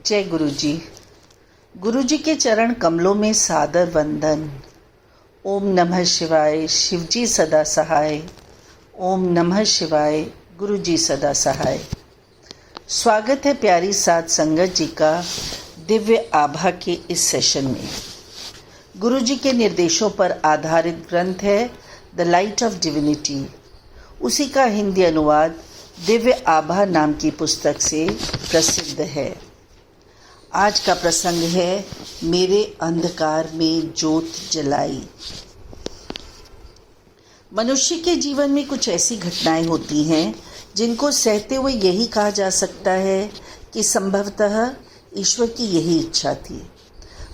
जय गुरु जी। गुरु जी के चरण कमलों में सादर वंदन। ओम नमः शिवाय, शिवजी सदा सहाय। ओम नमः शिवाय, गुरु जी सदा सहाय। स्वागत है प्यारी साध संगत जी का दिव्य आभा के इस सेशन में। गुरु जी के निर्देशों पर आधारित ग्रंथ है द लाइट ऑफ डिविनिटी। उसी का हिंदी अनुवाद दिव्य आभा नाम की पुस्तक से प्रसिद्ध है। आज का प्रसंग है मेरे अंधकार में ज्योत जलाई। मनुष्य के जीवन में कुछ ऐसी घटनाएं होती हैं जिनको सहते हुए यही कहा जा सकता है कि संभवतः ईश्वर की यही इच्छा थी।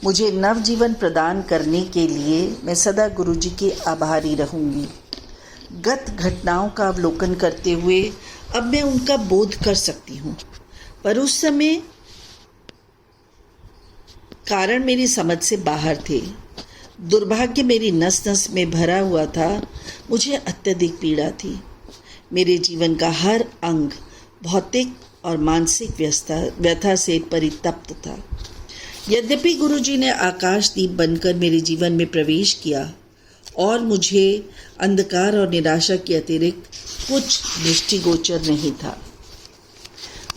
मुझे नव जीवन प्रदान करने के लिए मैं सदा गुरु जी के आभारी रहूंगी। गत घटनाओं का अवलोकन करते हुए अब मैं उनका बोध कर सकती हूँ, पर उस समय कारण मेरी समझ से बाहर थे। दुर्भाग्य मेरी नस नस में भरा हुआ था। मुझे अत्यधिक पीड़ा थी। मेरे जीवन का हर अंग भौतिक और मानसिक व्यथा से परितप्त था। यद्यपि गुरुजी ने आकाशदीप बनकर मेरे जीवन में प्रवेश किया और मुझे अंधकार और निराशा के अतिरिक्त कुछ दृष्टिगोचर नहीं था।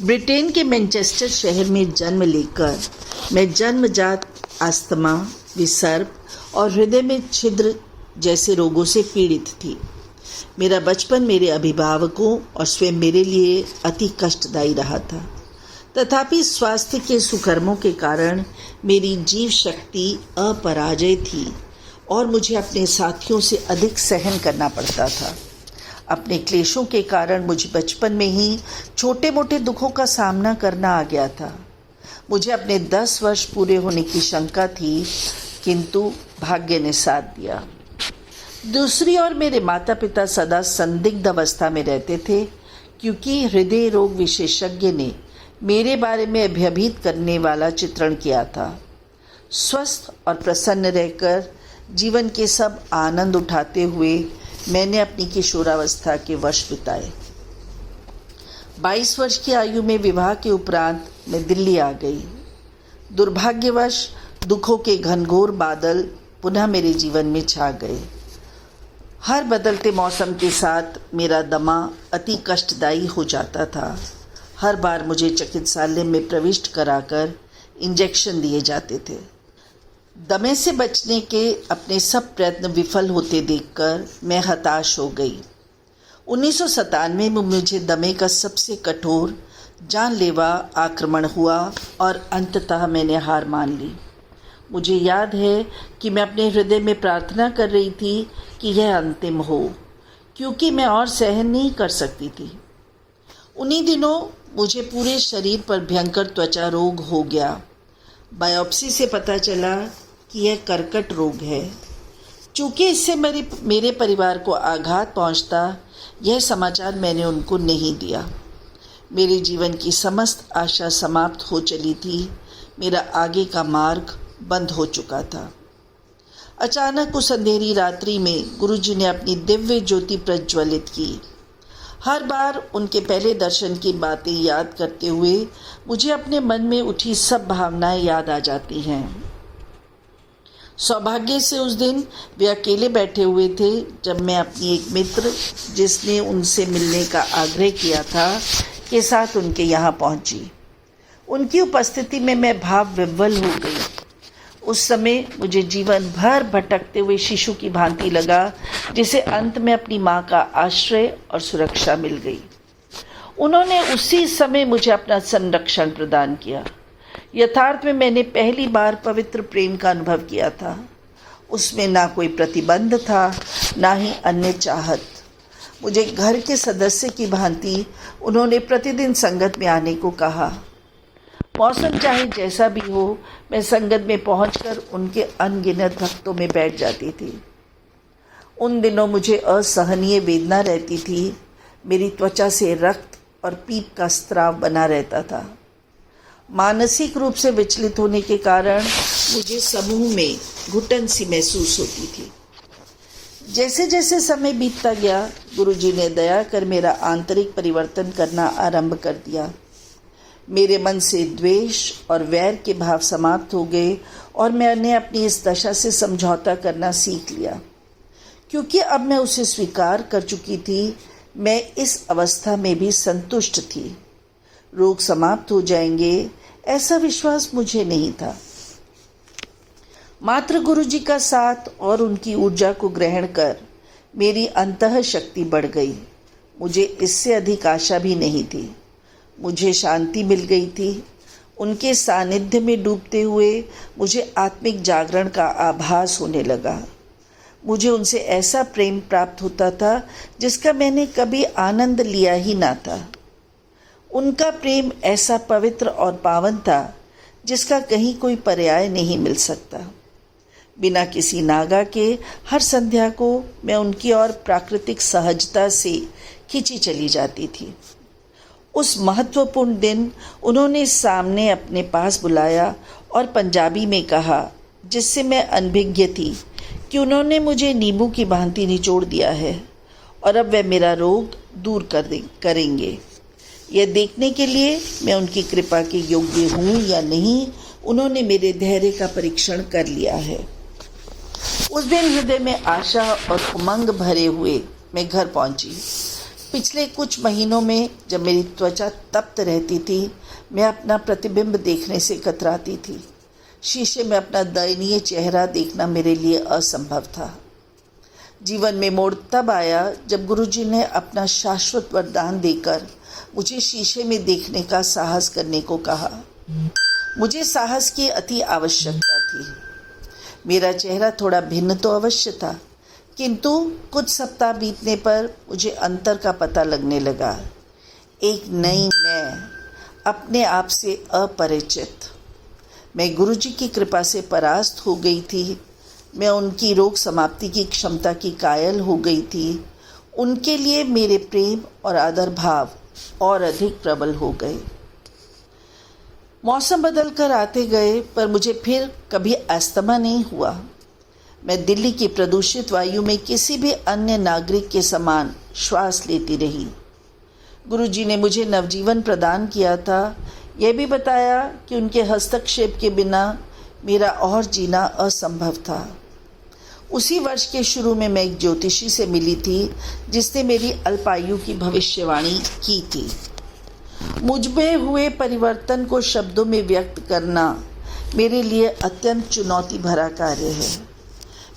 ब्रिटेन के मैनचेस्टर शहर में जन्म लेकर मैं जन्मजात अस्थमा, विसर्प और हृदय में छिद्र जैसे रोगों से पीड़ित थी। मेरा बचपन मेरे अभिभावकों और स्वयं मेरे लिए अति कष्टदायी रहा था। तथापि स्वास्थ्य के सुकर्मों के कारण मेरी जीव शक्ति अपराजय थी और मुझे अपने साथियों से अधिक सहन करना पड़ता था। अपने क्लेशों के कारण मुझे बचपन में ही छोटे मोटे दुखों का सामना करना आ गया था। मुझे अपने 10 वर्ष पूरे होने की शंका थी, किंतु भाग्य ने साथ दिया। दूसरी ओर मेरे माता पिता सदा संदिग्ध अवस्था में रहते थे, क्योंकि हृदय रोग विशेषज्ञ ने मेरे बारे में भयभीत करने वाला चित्रण किया था। स्वस्थ और प्रसन्न रहकर जीवन के सब आनंद उठाते हुए मैंने अपनी किशोरावस्था के वर्ष बिताए। 22 वर्ष की आयु में विवाह के उपरांत मैं दिल्ली आ गई। दुर्भाग्यवश दुखों के घनघोर बादल पुनः मेरे जीवन में छा गए। हर बदलते मौसम के साथ मेरा दमा अति कष्टदायी हो जाता था। हर बार मुझे चिकित्सालय में प्रविष्ट कराकर इंजेक्शन दिए जाते थे। दमे से बचने के अपने सब प्रयत्न विफल होते देखकर मैं हताश हो गई। 1997 में मुझे दमे का सबसे कठोर जानलेवा आक्रमण हुआ और अंततः मैंने हार मान ली। मुझे याद है कि मैं अपने हृदय में प्रार्थना कर रही थी कि यह अंतिम हो, क्योंकि मैं और सहन नहीं कर सकती थी। उन्हीं दिनों मुझे पूरे शरीर पर भयंकर त्वचा रोग हो गया। बायोप्सी से पता चला कि यह कर्कट रोग है। चूँकि इससे मेरे परिवार को आघात पहुंचता, यह समाचार मैंने उनको नहीं दिया। मेरे जीवन की समस्त आशा समाप्त हो चली थी। मेरा आगे का मार्ग बंद हो चुका था। अचानक उस अंधेरी रात्रि में गुरुजी ने अपनी दिव्य ज्योति प्रज्वलित की। हर बार उनके पहले दर्शन की बातें याद करते हुए मुझे अपने मन में उठी सब भावनाएं याद आ जाती हैं। सौभाग्य से उस दिन वे अकेले बैठे हुए थे जब मैं अपनी एक मित्र, जिसने उनसे मिलने का आग्रह किया था, के साथ उनके यहाँ पहुँची। उनकी उपस्थिति में मैं भाव विह्वल हो गई। उस समय मुझे जीवन भर भटकते हुए शिशु की भांति लगा, जिसे अंत में अपनी माँ का आश्रय और सुरक्षा मिल गई। उन्होंने उसी समय मुझे अपना संरक्षण प्रदान किया। यथार्थ में मैंने पहली बार पवित्र प्रेम का अनुभव किया था। उसमें ना कोई प्रतिबंध था, ना ही अन्य चाहत। मुझे घर के सदस्य की भांति उन्होंने प्रतिदिन संगत में आने को कहा। मौसम चाहे जैसा भी हो, मैं संगत में पहुंचकर उनके अनगिनत भक्तों में बैठ जाती थी। उन दिनों मुझे असहनीय वेदना रहती थी। मेरी त्वचा से रक्त और पीप का स्राव बना रहता था। मानसिक रूप से विचलित होने के कारण मुझे समूह में घुटन सी महसूस होती थी। जैसे जैसे समय बीतता गया, गुरुजी ने दया कर मेरा आंतरिक परिवर्तन करना आरंभ कर दिया। मेरे मन से द्वेष और वैर के भाव समाप्त हो गए और मैंने अपनी इस दशा से समझौता करना सीख लिया। क्योंकि अब मैं उसे स्वीकार कर चुकी थी, मैं इस अवस्था में भी संतुष्ट थी। रोग समाप्त हो जाएंगे ऐसा विश्वास मुझे नहीं था। मात्र गुरुजी का साथ और उनकी ऊर्जा को ग्रहण कर मेरी अंतः शक्ति बढ़ गई। मुझे इससे अधिक आशा भी नहीं थी। मुझे शांति मिल गई थी। उनके सानिध्य में डूबते हुए मुझे आत्मिक जागरण का आभास होने लगा। मुझे उनसे ऐसा प्रेम प्राप्त होता था जिसका मैंने कभी आनंद लिया ही ना था। उनका प्रेम ऐसा पवित्र और पावन था जिसका कहीं कोई पर्याय नहीं मिल सकता। बिना किसी नागा के हर संध्या को मैं उनकी ओर प्राकृतिक सहजता से खींची चली जाती थी। उस महत्वपूर्ण दिन उन्होंने सामने अपने पास बुलाया और पंजाबी में कहा, जिससे मैं अनभिज्ञ थी कि उन्होंने मुझे नींबू की भांति निचोड़ दिया है और अब वे मेरा रोग दूर करेंगे। यह देखने के लिए मैं उनकी कृपा के योग्य हूँ या नहीं, उन्होंने मेरे धैर्य का परीक्षण कर लिया है। उस दिन हृदय में आशा और उमंग भरे हुए मैं घर पहुंची। पिछले कुछ महीनों में जब मेरी त्वचा तप्त रहती थी, मैं अपना प्रतिबिंब देखने से कतराती थी। शीशे में अपना दयनीय चेहरा देखना मेरे लिए असंभव था। जीवन में मोड़ तब आया जब गुरुजी ने अपना शाश्वत वरदान देकर मुझे शीशे में देखने का साहस करने को कहा। मुझे साहस की अति आवश्यकता थी। मेरा चेहरा थोड़ा भिन्न तो अवश्य था, किंतु कुछ सप्ताह बीतने पर मुझे अंतर का पता लगने लगा। एक नई मैं, अपने आप से अपरिचित। मैं गुरुजी की कृपा से परास्त हो गई थी। मैं उनकी रोग समाप्ति की क्षमता की कायल हो गई थी। उनके लिए मेरे प्रेम और आदर भाव और अधिक प्रबल हो गए। मौसम बदल कर आते गए पर मुझे फिर कभी अस्थमा नहीं हुआ। मैं दिल्ली की प्रदूषित वायु में किसी भी अन्य नागरिक के समान श्वास लेती रही। गुरुजी ने मुझे नवजीवन प्रदान किया था। यह भी बताया कि उनके हस्तक्षेप के बिना मेरा और जीना असंभव था। उसी वर्ष के शुरू में मैं एक ज्योतिषी से मिली थी जिसने मेरी अल्पायु की भविष्यवाणी की थी। मुझ में हुए परिवर्तन को शब्दों में व्यक्त करना मेरे लिए अत्यंत चुनौती भरा कार्य है।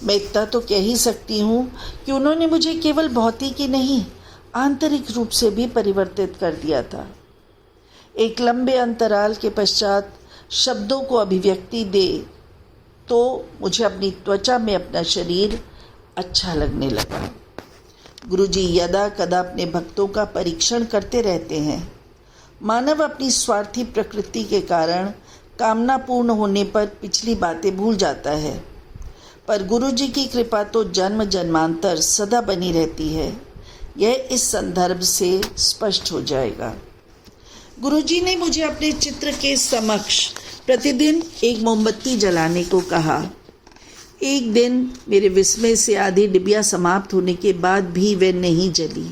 मैं इतना तो कह ही सकती हूँ कि उन्होंने मुझे केवल भौतिक ही नहीं, आंतरिक रूप से भी परिवर्तित कर दिया था। एक लंबे अंतराल के पश्चात शब्दों को अभिव्यक्ति दे तो मुझे अपनी त्वचा में अपना शरीर अच्छा लगने लगा। गुरुजी यदा कदा अपने भक्तों का परीक्षण करते रहते हैं। मानव अपनी स्वार्थी प्रकृति के कारण कामना पूर्ण होने पर पिछली बातें भूल जाता है, पर गुरुजी की कृपा तो जन्म जन्मांतर सदा बनी रहती है। यह इस संदर्भ से स्पष्ट हो जाएगा। गुरुजी ने मुझे अपने चित्र के समक्ष प्रतिदिन एक मोमबत्ती जलाने को कहा। एक दिन मेरे विस्मय से आधी डिबिया समाप्त होने के बाद भी वह नहीं जली।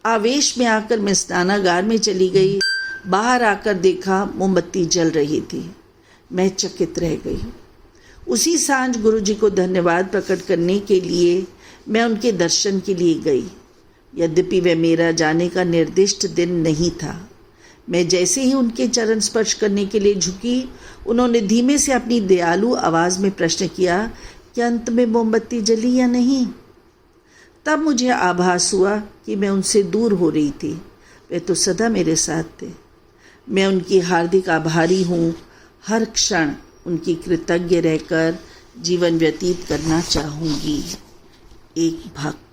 आवेश में आकर मैं स्नानागार में चली गई। बाहर आकर देखा मोमबत्ती जल रही थी। मैं चकित रह गई। उसी सांझ गुरुजी को धन्यवाद प्रकट करने के लिए मैं उनके दर्शन के लिए गई। यद्यपि वह मेरा जाने का निर्दिष्ट दिन नहीं था। मैं जैसे ही उनके चरण स्पर्श करने के लिए झुकी, उन्होंने धीमे से अपनी दयालु आवाज़ में प्रश्न किया कि अंत में मोमबत्ती जली या नहीं। तब मुझे आभास हुआ कि मैं उनसे दूर हो रही थी। वे तो सदा मेरे साथ थे। मैं उनकी हार्दिक आभारी हूँ। हर क्षण उनकी कृतज्ञ रहकर जीवन व्यतीत करना चाहूँगी। एक भक्त।